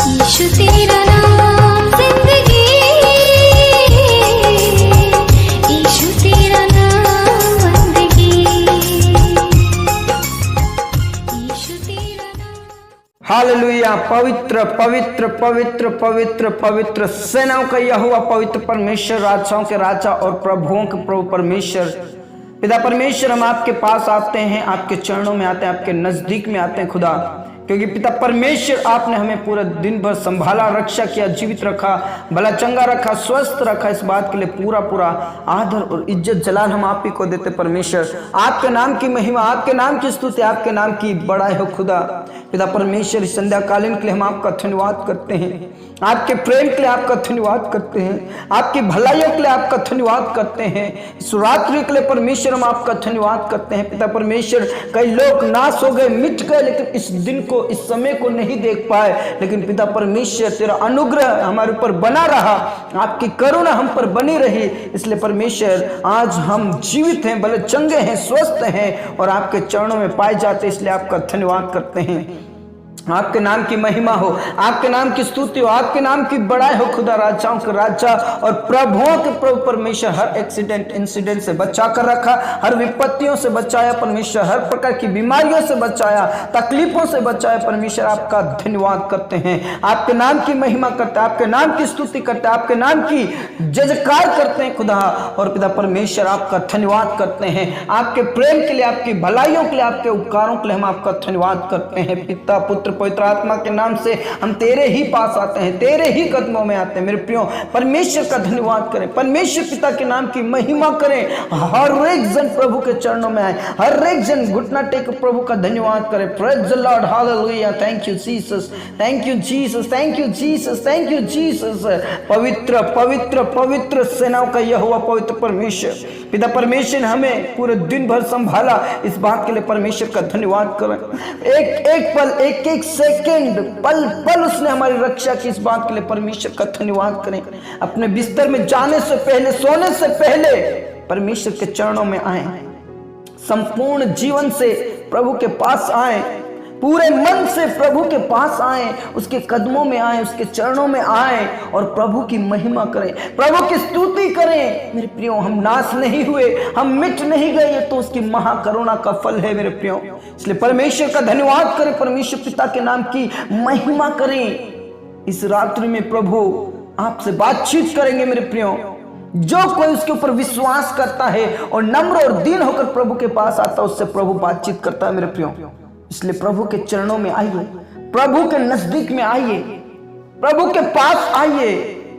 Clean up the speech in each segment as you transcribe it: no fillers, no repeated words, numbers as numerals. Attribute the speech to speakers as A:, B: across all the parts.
A: यीशु तेरा नाम जिंदगी, यीशु तेरा नाम बंदगी, यीशु तेरा नाम।
B: हालेलुया। पवित्र पवित्र पवित्र पवित्र पवित्र सेनाओं का यहोवा, पवित्र परमेश्वर, राजाओं के राजा और प्रभुओं के प्रभु परमेश्वर पिता परमेश्वर, हम आपके पास आते हैं, आपके चरणों में आते हैं, आपके नजदीक में आते हैं खुदा, क्योंकि पिता परमेश्वर आपने हमें पूरा दिन भर संभाला, रक्षा किया, जीवित रखा, भला चंगा रखा, स्वस्थ रखा। इस बात के लिए पूरा पूरा आदर और इज्जत जलाल हम आप ही को देते परमेश्वर। आपके नाम की महिमा, आपके नाम की स्तुति, आपके नाम की बड़ाई हो खुदा। पिता परमेश्वर, इस संध्याकालीन के लिए हम आपका धन्यवाद करते हैं, आपके प्रेम के लिए आपका धन्यवाद करते हैं, आपकी भलाइयों के लिए आपका धन्यवाद करते हैं, इस रात्रि के लिए परमेश्वर हम आपका धन्यवाद करते हैं। पिता परमेश्वर, कई लोग नाश हो गए, मिट गए, लेकिन इस दिन को, इस समय को नहीं देख पाए, लेकिन पिता परमेश्वर तेरा अनुग्रह हमारे ऊपर बना रहा, आपकी करुणा हम पर बनी रही। इसलिए परमेश्वर आज हम जीवित हैं, भले चंगे हैं, स्वस्थ हैं और आपके चरणों में पाए जाते, इसलिए आपका धन्यवाद करते हैं। आपके नाम की महिमा हो, आपके नाम की स्तुति हो, आपके नाम की बड़ाई हो खुदा। राजाओं के राजा और प्रभुओं के प्रभु परमेश्वर, हर एक्सीडेंट इंसिडेंट से बचा कर रखा, हर विपत्तियों से बचाया परमेश्वर, हर प्रकार की बीमारियों से बचाया, तकलीफों से बचाया परमेश्वर। आपका धन्यवाद करते हैं, आपके नाम की महिमा करते हैं, आपके नाम की स्तुति करते हैं, आपके नाम की जयकार करते हैं खुदा। और पिता परमेश्वर, आपका धन्यवाद करते हैं, आपके प्रेम के लिए, आपकी भलाइयों के लिए, आपके उपकारों के लिए हम आपका धन्यवाद करते हैं। पिता पुत्र पवित्र आत्मा के नाम से हम तेरे ही पास आते हैं, तेरे ही कदमों में आते हैं। मेरे प्रियो, परमेश्वर का धन्यवाद करें, परमेश्वर पिता के नाम की महिमा करें। हर एक जन प्रभु के चरणों में आए, हर एक जन घुटना टेक प्रभु का धन्यवाद करें। Praise the Lord, hallelujah. Thank you Jesus, thank you Jesus, thank you Jesus, thank you Jesus. पवित्र पवित्र पवित्र सेनाओं का यहोवा, पवित्र परमेश्वर पिता परमेश्वर हमें पूरे दिन भर संभाला, इस बात के लिए परमेश्वर का धन्यवाद करें। एक एक पल, एक एक सेकंड, पल पल उसने हमारी रक्षा की, इस बात के लिए परमेश्वर का धन्यवाद करें। अपने बिस्तर में जाने से पहले, सोने से पहले परमेश्वर के चरणों में आए, संपूर्ण जीवन से प्रभु के पास आए, पूरे मन से प्रभु के पास आए, उसके कदमों में आए, उसके चरणों में आए और प्रभु की महिमा करें, प्रभु की स्तुति करें। मेरे प्रियो, हम नाश नहीं हुए, हम मिट नहीं गए, तो उसकी महाकरुणा का फल है मेरे प्रियो। इसलिए परमेश्वर का धन्यवाद करें, परमेश्वर पिता के नाम की महिमा करें। इस रात्रि में प्रभु आपसे बातचीत करेंगे मेरे प्रियो। जो कोई उसके ऊपर विश्वास करता है और नम्र और दीन होकर प्रभु के पास आता है, उससे प्रभु बातचीत करता है मेरे प्रियो। इसलिए प्रभु के चरणों में आइए, प्रभु के नजदीक में आइए, प्रभु के पास आइए।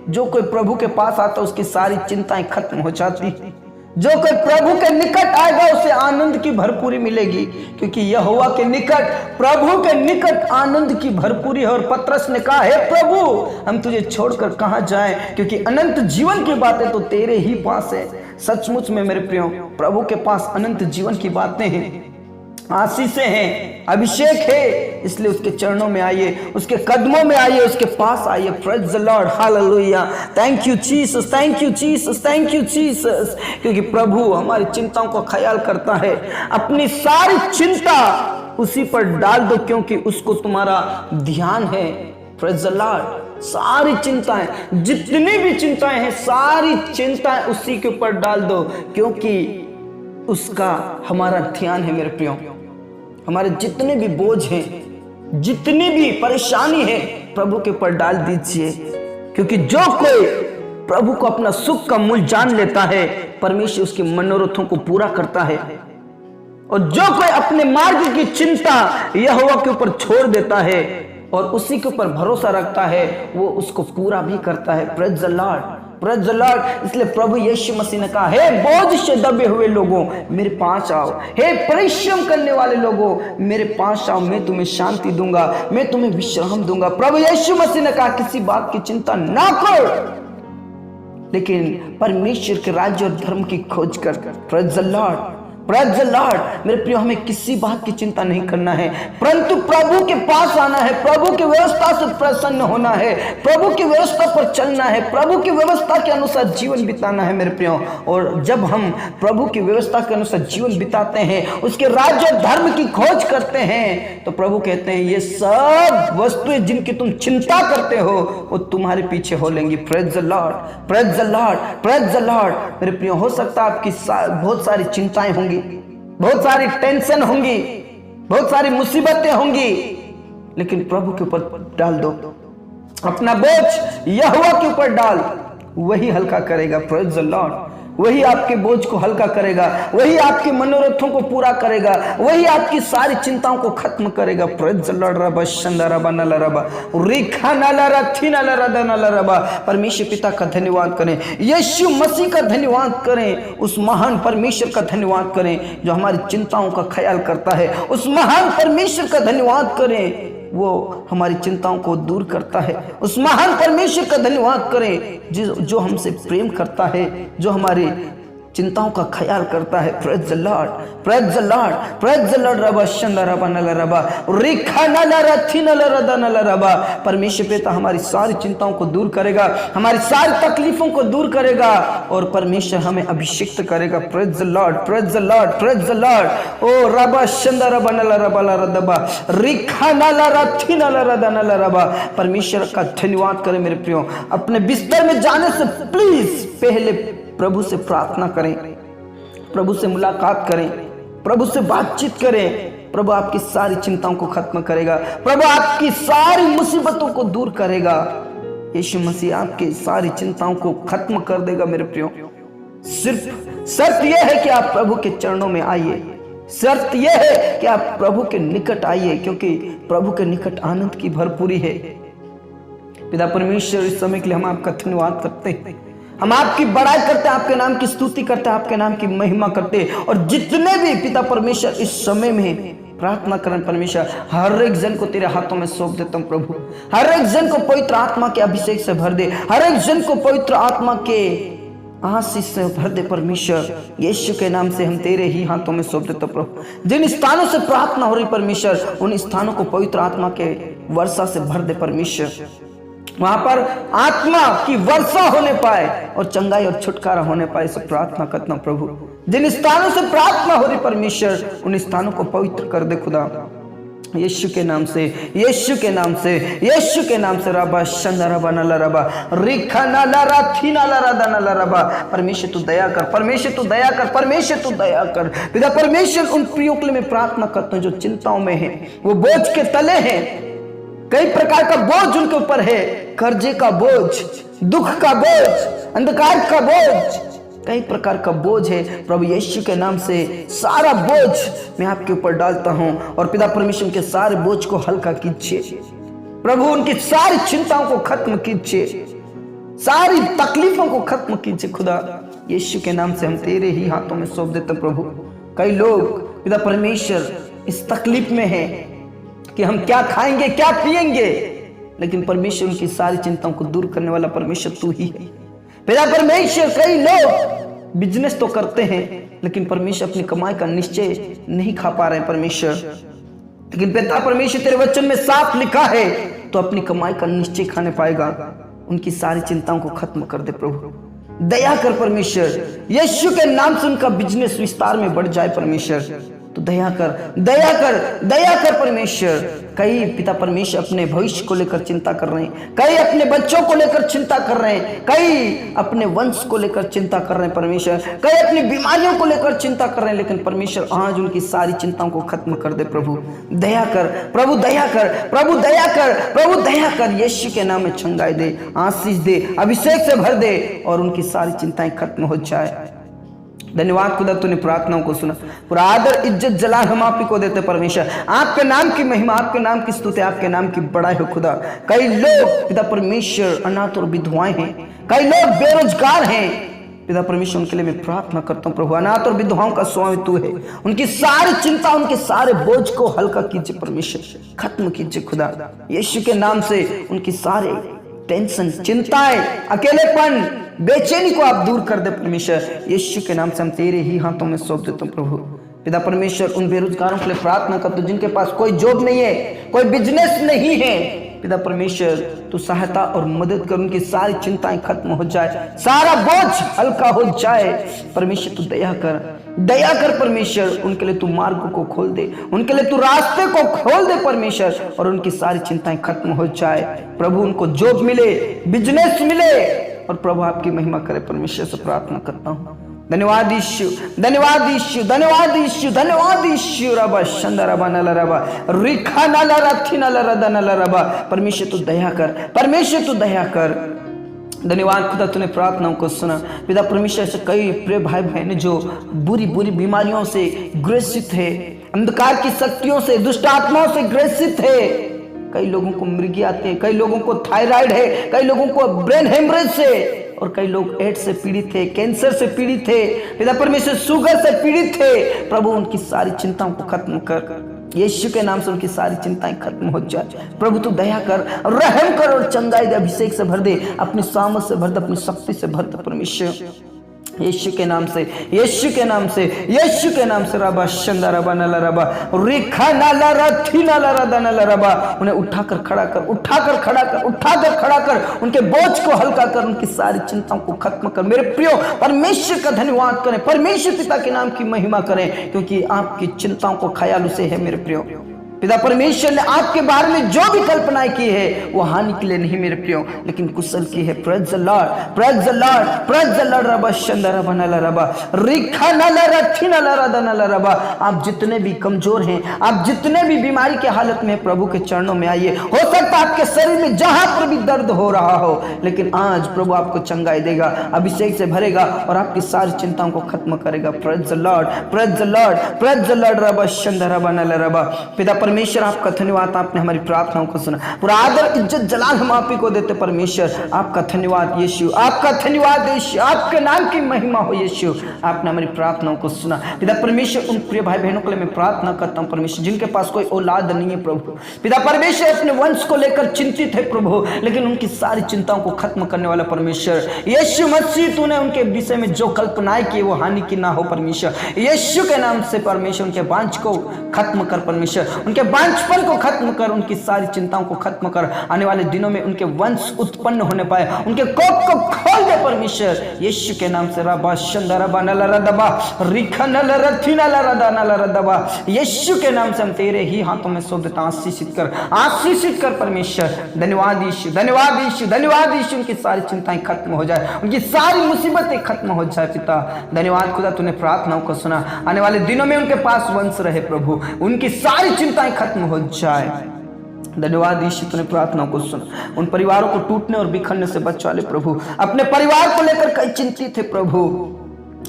B: जो कोई प्रभु के पास आता है, उसकी सारी चिंताएं खत्म हो जाती। जो कोई प्रभु के निकट आएगा, उसे आनंद की भरपूरी मिलेगी, क्योंकि यहोवा के निकट, प्रभु के निकट आनंद की भरपूरी है। और पतरस ने कहा, हे प्रभु, हम तुझे छोड़कर कहां जाएं, क्योंकि अनंत जीवन की बातें तो तेरे ही पास है। सचमुच में मेरे प्रियो, प्रभु के पास अनंत जीवन की बातें हैं, आशीषें हैं, अभिषेक है। इसलिए उसके चरणों में आइए, उसके कदमों में आइए, उसके पास आइए। Praise the Lord, hallelujah. Thank you Jesus, thank you Jesus, thank you Jesus. क्योंकि प्रभु हमारी चिंताओं का ख्याल करता है। अपनी सारी चिंता उसी पर डाल दो, क्योंकि उसको तुम्हारा ध्यान है। Praise the Lord. सारी चिंताएं, जितनी भी चिंताएं हैं, सारी चिंताएं उसी के ऊपर डाल दो, क्योंकि उसका हमारा ध्यान है मेरे प्रियो। हमारे जितने भी बोझ हैं, जितनी भी परेशानी है, प्रभु के ऊपर डाल दीजिए, क्योंकि जो कोई प्रभु को अपना सुख का मूल जान लेता है, परमेश्वर उसके मनोरथों को पूरा करता है। और जो कोई अपने मार्ग की चिंता यहोवा के ऊपर छोड़ देता है और उसी के ऊपर भरोसा रखता है, वो उसको पूरा भी करता है। Praise the Lord, praise the Lord. इसलिए प्रभु यीशु मसीह ने कहा, हे बोझ से दबे हुए लोगों, मेरे पास आओ। हे परिश्रम करने वाले लोगों, मेरे पास आओ, मैं तुम्हें शांति दूंगा, मैं तुम्हें विश्राम दूंगा। प्रभु यीशु मसीह ने कहा, किसी बात की चिंता ना करो, लेकिन परमेश्वर के राज्य और धर्म की खोज कर। Praise the Lord. Praise the Lord. मेरे प्रियो, हमें किसी बात की चिंता नहीं करना है, परंतु प्रभु के पास आना है, प्रभु की व्यवस्था से प्रसन्न होना है, प्रभु की व्यवस्था पर चलना है, प्रभु की व्यवस्था के अनुसार जीवन बिताना है मेरे प्रियो। और जब हम प्रभु की व्यवस्था के अनुसार जीवन बिताते हैं, उसके राज्य और धर्म की खोज करते हैं, तो प्रभु कहते हैं ये सब वस्तुएं जिनकी तुम चिंता करते हो वो तुम्हारे पीछे हो लेंगी। Praise the Lord, praise the Lord, praise the Lord. मेरे प्रियो, हो सकता है आपकी बहुत सारी चिंताएं होंगी, बहुत सारी टेंशन होंगी, बहुत सारी मुसीबतें होंगी, लेकिन प्रभु के ऊपर डाल दो, अपना बोझ यहोवा के ऊपर डाल, वही हल्का करेगा। Praise the Lord. वही आपके बोझ को हल्का करेगा, वही आपके मनोरथों को पूरा करेगा, वही आपकी सारी चिंताओं को खत्म करेगा। Praise the Lord. रबा शंदा रबा नला रबा रिखा नला रथी नला रदा नला रबा। परमेश्वर पिता का धन्यवाद करें, यीशु मसीह का धन्यवाद करें, उस महान परमेश्वर का धन्यवाद करें जो हमारी चिंताओं का ख्याल करता है। उस महान परमेश्वर का धन्यवाद करें, वो हमारी चिंताओं को दूर करता है। उस महान परमेश्वर का धन्यवाद करें जो हमसे प्रेम करता है, जो हमारी चिंताओं का ख्याल करता है। Praise the Lord, praise the Lord, praise the Lord. रबा शंदा रबा नला रबा रिखा नला रथी नला रदा नला रबा। परमेश्वर पिता हमारी सारी चिंताओं को दूर करेगा, हमारी सारी तकलीफों को दूर करेगा और परमेश्वर हमें अभिषिक्त करेगा। Praise the Lord, praise the Lord, praise the Lord. ओ रबा शंदा रबा नला रबा रदबा रिखा नला रथी नला रदा नला रबा। परमेश्वर का धन्यवाद करें मेरे प्रियो। अपने बिस्तर में जाने से प्लीज पहले प्रभु से प्रार्थना करें, प्रभु से मुलाकात करें, प्रभु से बातचीत करें। प्रभु आपकी सारी चिंताओं को खत्म करेगा, प्रभु आपकी सारी मुसीबतों को दूर करेगा। यीशु मसीह आपकी सारी चिंताओं को खत्म कर देगा मेरे प्रियो। सिर्फ शर्त यह है कि आप प्रभु के चरणों में आइए, शर्त यह है कि आप प्रभु के निकट आइए, क्योंकि प्रभु के निकट आनंद की भरपूरी है। पिता परमेश्वर, इस समय के लिए हम आपका धन्यवाद करते हैं, हम आपकी बड़ाई करते हैं, आपके नाम की स्तुति करते हैं, आपके नाम की महिमा करते हैं। और जितने भी पिता परमेश्वर इस समय में प्रार्थना करें परमेश्वर, हर एक जन को तेरे हाथों में सौंप देता हूं प्रभु। हर एक जन को पवित्र आत्मा के अभिषेक से भर दे, हर एक जन को पवित्र आत्मा के आशीष से भर दे परमेश्वर। यीशु के नाम से हम तेरे ही हाथों में सौंप देते प्रभु। जिन स्थानों से प्रार्थना हो रही परमेश्वर, उन स्थानों को पवित्र आत्मा के वर्षा से भर दे परमेश्वर। वहां पर आत्मा की वर्षा होने पाए और चंगाई और छुटकारा होने पाए, से प्रार्थना करता हूं प्रभु। जिन स्थानों से प्रार्थना हो रही परमेश्वर, उन स्थानों को पवित्र कर दे खुदा, यीशु के नाम से, यीशु के नाम से, यीशु के नाम से। रबा शंदा रबा नला रबा रिखा नला रथी नला रदा नला रबा। परमेश्वर तू दया कर, परमेश्वर तू दया कर, परमेश्वर तू दया कर। पिता परमेश्वर, उन प्रियों के लिए मैं प्रार्थना करता हूं जो चिंताओं में है, वो बोझ के तले हैं, कई प्रकार का बोझ उनके ऊपर है, कर्जे का बोझ, दुख का बोझ, अंधकार का बोझ, कई प्रकार का बोझ है। प्रभु यीशु के नाम से सारा बोझ मैं आपके ऊपर डालता हूं और पिता परमेश्वर के सारे बोझ को हल्का कीजिए प्रभु, उनकी सारी चिंताओं को खत्म कीजिए, सारी तकलीफों को खत्म कीजिए खुदा। यीशु के नाम से हम तेरे ही हाथों में सौंप देते प्रभु। कई लोग पिता परमेश्वर इस तकलीफ में है कि हम क्या खाएंगे, क्या पिएंगे, लेकिन परमेश्वर उनकी सारी चिंताओं को दूर करने वाला परमेश्वर तू ही है। पिता परमेश्वर, कई लोग बिजनेस तो करते हैं लेकिन परमेश्वर अपनी कमाई का निश्चय नहीं खा पा रहे हैं परमेश्वर, लेकिन पिता परमेश्वर तेरे वचन में साफ लिखा है तो अपनी कमाई का निश्चय खाने पाएगा। उनकी सारी चिंताओं को खत्म कर दे प्रभु, दया कर परमेश्वर। यीशु के नाम से उनका बिजनेस विस्तार में बढ़ जाए परमेश्वर, तो दया कर, दया कर, दया कर परमेश्वर। कई पिता परमेश्वर अपने भविष्य को लेकर चिंता कर रहे हैं, कई अपने बच्चों को लेकर चिंता कर रहे हैं, कई अपने वंश को लेकर चिंता कर रहे हैं परमेश्वर, कई अपनी बीमारियों को लेकर चिंता कर रहे हैं, लेकिन परमेश्वर आज उनकी सारी चिंताओं को खत्म कर दे प्रभु। दया कर प्रभु, दया कर प्रभु, दया कर प्रभु, दया कर। यीशु के नाम में चंगाई दे, आशीष दे, अभिषेक से भर दे और उनकी सारी चिंताएं खत्म हो जाए। धन्यवाद खुदा, तूने प्रार्थनाओं को सुना। पूरा आदर इज्जत जलाल हम आप ही को देते परमेश्वर। आपके नाम की महिमा, आपके नाम की स्तुति, आपके नाम की बड़ाई हो खुदा। कई लोग पिता परमेश्वर अनाथ और विधवाएं हैं, कई लोग बेरोजगार हैं पिता परमेश्वर, उनके लिए मैं प्रार्थना करता हूँ प्रभु। अनाथ और विधवाओं का स्वामी तू है, उनकी सारी चिंता, उनके सारे बोझ को हल्का कीजिए परमेश्वर, खत्म कीजिए खुदा। यीशु के नाम से उनकी सारे टेंशन, चिंताएं, अकेलेपन, बेचैनी को आप दूर कर दे परमेश्वर। यीशु के नाम से हम तेरे ही हाथों में सौंप देते हैं प्रभु। पिता परमेश्वर, उन बेरोजगारों के लिए प्रार्थना करते हो जिनके पास कोई जॉब नहीं है, कोई बिजनेस नहीं है। पिता परमेश्वर, तू सहायता और मदद कर, उनकी सारी चिंताएं खत्म हो जाए, सारा बोझ हल्का हो जाए। परमेश्वर तू दया कर, दया कर परमेश्वर। उनके लिए तू मार्ग को खोल दे, उनके लिए तू रास्ते को खोल दे परमेश्वर, और उनकी सारी चिंताएं खत्म हो जाए प्रभु। उनको जॉब मिले, बिजनेस मिले, और प्रभु आपकी महिमा करे परमेश्वर से प्रार्थना करता हूँ। धन्यवाद यीशु, धन्यवाद यीशु, धन्यवाद यीशु, धन्यवाद यीशु। रबा शंदा रबा नला रबा रिखा नला रथी नला रदा नला रबा। परमेश्वर तू दया कर, परमेश्वर तू दया कर। धन्यवाद खुदा, तूने प्रार्थनाओं को सुना। पिता परमेश्वर से कई प्रिय भाई बहन जो बुरी बुरी बीमारियों से ग्रसित है, अंधकार की शक्तियों से, दुष्ट आत्माओं से ग्रसित है। कई लोगों को मृगी आते हैं, कई लोगों को थायराइड है, कई लोगों को ब्रेन हेमरेज से, और कई लोग एड्स से पीड़ित थे, कैंसर से पीड़ित थे, पिता परमेश्वर शुगर से पीड़ित थे। प्रभु उनकी सारी चिंताओं को खत्म कर, यीशु के नाम से उनकी सारी चिंताएं खत्म हो जाए। प्रभु तू दया कर, रहम कर, और चंगाई दे, अभिषेक से भर दे, अपनी सामर्थ से भर दे, अपनी शक्ति से भर दे परमेश्वर। यीशु के नाम से, यीशु के नाम से, यीशु के नाम से। रबा शंदा रबा नला रबा रिखा नला रथी नला रदा नला रबा। उन्हें उठाकर खड़ा कर, उठाकर खड़ा कर, उठाकर खड़ा कर, उनके बोझ को हल्का कर, उनकी सारी चिंताओं को खत्म कर। मेरे प्रियो, परमेश्वर का धन्यवाद करें, परमेश्वर पिता के नाम की महिमा करें, क्योंकि आपकी चिंताओं को ख्याल उसे है। मेरे प्रियो, पिता परमेश्वर ने आपके बारे में जो भी कल्पनाएं की है वो हानि के लिए नहीं मेरे प्रियो, लेकिन कुशल की है। Praise the Lord, praise the Lord, praise the Lord. रबा शंदा रबा नला रबा रिखा नला रथी नला रदा नला रबा। आप जितने भी कमजोर हैं, आप जितने भी बीमारी के हालत में, प्रभु के चरणों में आइए। हो सकता है आपके शरीर में जहां पर भी दर्द हो रहा हो, लेकिन आज प्रभु आपको चंगाई देगा, अभिषेक से भरेगा, और आपकी सारी चिंताओं को खत्म करेगा। Praise the Lord, praise the Lord, praise the Lord. रबा शंदा रबा नला रबा। पिता परमेश्वर, आपका धन्यवाद, आपने हमारी प्रार्थनाओं को सुना। पूरा आदर इज्जत जलाल हम आप ही को देते परमेश्वर। आपका धन्यवाद यीशु, आपका धन्यवाद यीशु, आपके नाम की महिमा हो यीशु। आपने हमारी प्रार्थनाओं को सुना। पिता परमेश्वर, उन प्रिय भाई बहनों के लिए मैं प्रार्थना करता हूं परमेश्वर, जिनके पास कोई औलाद नहीं है प्रभु। पिता परमेश्वर, अपने वंश को लेकर चिंतित है प्रभु, लेकिन उनकी सारी चिंताओं को खत्म करने वाला परमेश्वर यीशु मसीह, तूने उनके विषय में जो कल्पनाएं की वो हानि की ना हो परमेश्वर। यीशु के नाम से परमेश्वर उनके वांछ को खत्म कर परमेश्वर, उनके वांछपन को खत्म कर, उनकी सारी चिंताओं को खत्म कर। आने वाले दिनों में उनके वंश उत्पन्न होने पाए, उनके कोप को खोल दे परमेश्वर यीशु के नाम से। रबा शंदा रबा नला रदबा रिखा नला रथी नला रदा नला रदबा। यीशु के नाम से हम तेरे ही हाथों में सौंप देता। आशीषित कर, आशीषित कर परमेश्वर। धन्यवाद यीशु, धन्यवाद यीशु, धन्यवाद यीशु। उनकी सारी चिंताएं खत्म हो जाए, उनकी सारी मुसीबतें खत्म हो जाए। पिता धन्यवाद खुदा, तूने प्रार्थनाओं को सुना। आने वाले दिनों में उनके पास वंश रहे प्रभु, उनकी सारी चिंताएं खत्म हो जाए। धन्यवाद यीशु, तूने प्रार्थनाओं को सुना। उन परिवारों को टूटने और बिखरने से बचा ले प्रभु। अपने परिवार को लेकर कई चिंतित थे प्रभु,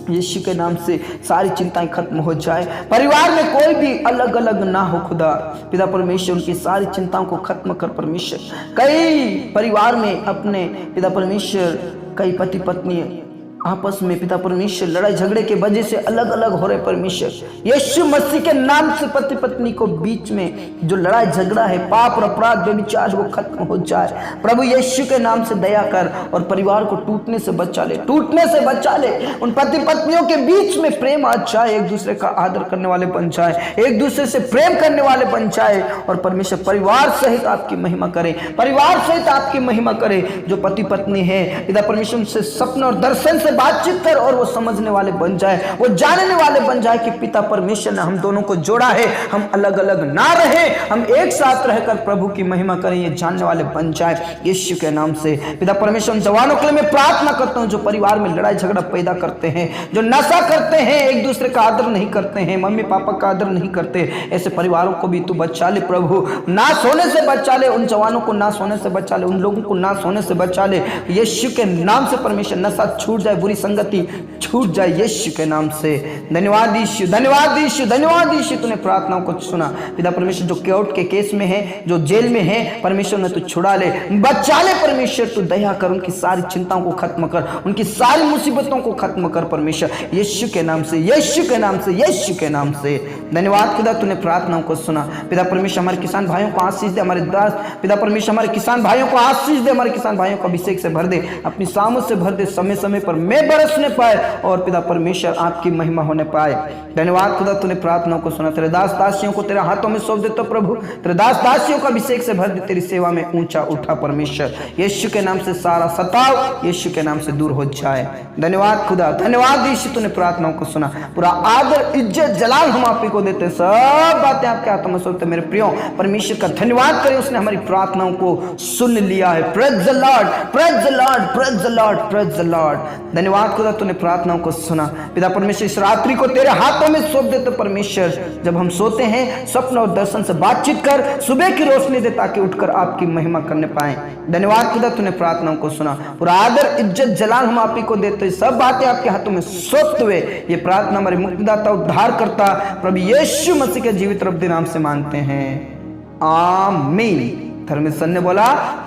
B: यीशु के नाम से सारी चिंताएं खत्म हो जाए। परिवार में कोई भी अलग अलग ना हो खुदा। पिता परमेश्वर, उनकी सारी चिंताओं को खत्म कर परमेश्वर। कई परिवार में अपने पिता परमेश्वर, कई पति पत्नी आपस में पिता परमेश्वर लड़ाई झगड़े के वजह से अलग अलग हो रहे परमेश्वर। यीशु मसीह के नाम से पति पत्नी को बीच में जो लड़ाई झगड़ा है, पाप और अपराध व्यभिचार, वो खत्म हो जाए प्रभु। यीशु के नाम से दया कर, और परिवार को टूटने से बचा ले, टूटने से बचा ले। उन पति पत्नियों के बीच में प्रेम आ जाए, एक दूसरे का आदर करने वाले बन जाए, एक दूसरे से प्रेम करने वाले बन जाए। और परमेश्वर परिवार सहित आपकी महिमा करे, परिवार सहित आपकी महिमा करे। जो पति पत्नी है पिता परमेश्वर, उनसे सपने और दर्शन से बातचीत कर, और वो समझने वाले बन जाए, वो जानने वाले बन जाए कि पिता परमेश्वर ने हम दोनों को जोड़ा है। हम अलग अलग ना रहे, हम एक साथ रहकर प्रभु की महिमा करें, ये जानने वाले बन जाए यीशु के नाम से। पिता परमेश्वर, जवानों के लिए मैं प्रार्थना करता हूँ जो परिवार में लड़ाई झगड़ा पैदा करते हैं, जो नशा करते हैं, एक दूसरे का आदर नहीं करते हैं, मम्मी पापा का आदर नहीं करते, ऐसे परिवारों को भी तू बचा ले प्रभु। नाश होने से बचा ले, उन जवानों को नाश होने से बचा ले, उन लोगों को नाश होने से बचा ले यीशु के नाम से। परमेश्वर नशा छूट जाए, बुरी संगति छूट जाए यीशु के नाम से। धन्यवाद यीशु, धन्यवाद यीशु, धन्यवाद यीशु, तूने प्रार्थनाओं को सुना। पिता परमेश्वर जो कोर्ट के केस में है, जो जेल में है, परमेश्वर ने तू छुड़ा ले, बचा ले परमेश्वर। तू दया कर, उनकी सारी चिंताओं को खत्म कर, उनकी सारी मुसीबतों को खत्म कर परमेश्वर, यीशु के नाम से, यीशु के नाम से, यीशु के नाम से। धन्यवाद खुदा, तूने प्रार्थनाओं को सुना। पिता परमेश्वर हमारे किसान भाइयों को आशीष दे, हमारे दास पिता परमेश्वर हमारे किसान भाइयों को आशीष दे, हमारे किसान भाइयों को अभिषेक से भर दे, अपनी सामत से भर दे, समय समय पर मैं बरसने पाए और पिता परमेश्वर आपकी महिमा होने पाए। धन्यवाद खुदा, तूने प्रार्थनाओं को सुना। तेरे दास दासियों को तेरे हाथों में सौंप देता प्रभु, तेरे दास दासियों को अभिषेक से भर दे, तेरी सेवा में ऊंचा उठा परमेश्वर, यीशु के नाम से सारा सताव यीशु के नाम से दूर हो जाए। धन्यवाद खुदा, धन्यवाद यीशु, तूने प्रार्थनाओं को सुना। पूरा आदर इज्जत जलाल हम आप ही को देते, सब बातें आपके हाथों में सौंपते। मेरे प्रियो परमेश्वर का धन्यवाद करें, उसने हमारी प्रार्थनाओं को सुन लिया है। Praise the Lord, praise the Lord, praise the Lord, praise the Lord. धन्यवाद खुदा, तूने प्रार्थनाओं को सुना। पिता परमेश्वर इस रात्रि को तेरे हाथों में सौंप देते परमेश्वर। जब हम सोते हैं स्वप्न और दर्शन से बातचीत कर, सुबह की रोशनी दे ताकि उठकर आपकी महिमा करने पाए। धन्यवाद खुदा, तूने प्रार्थनाओं को सुना। पूरा आदर इज्जत जलाल हम आप ही को देते, सब बातें आपके हाथों में सौंपते हुए ये प्रार्थना हमारे मुक्तिदाता उद्धार करता प्रभु यीशु मसीह के जीवित रब नाम से मांगते हैं, आमीन। धर्मेश्वर ने बोला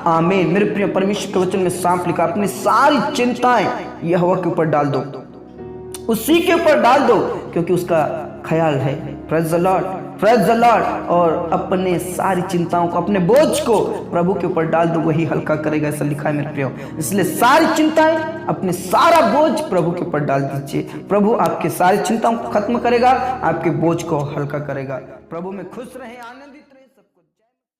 B: आमीन। मेरे प्रिय परमेश्वर के वचन में सांप लिखा, अपनी सारी चिंताएं यहोवा के ऊपर डाल दो, उसी के ऊपर डाल दो, क्योंकि उसका ख्याल है। Praise the Lord, praise the Lord. और अपने सारी चिंताओं को, अपने बोझ को प्रभु के ऊपर डाल दो, वही हल्का करेगा, ऐसा लिखा है मेरे प्रियो। इसलिए सारी चिंताएं, अपने सारा बोझ प्रभु के ऊपर डाल दीजिए। प्रभु आपके सारी चिंताओं को खत्म करेगा, आपके बोझ को हल्का करेगा। प्रभु में खुश रहें, आनंदित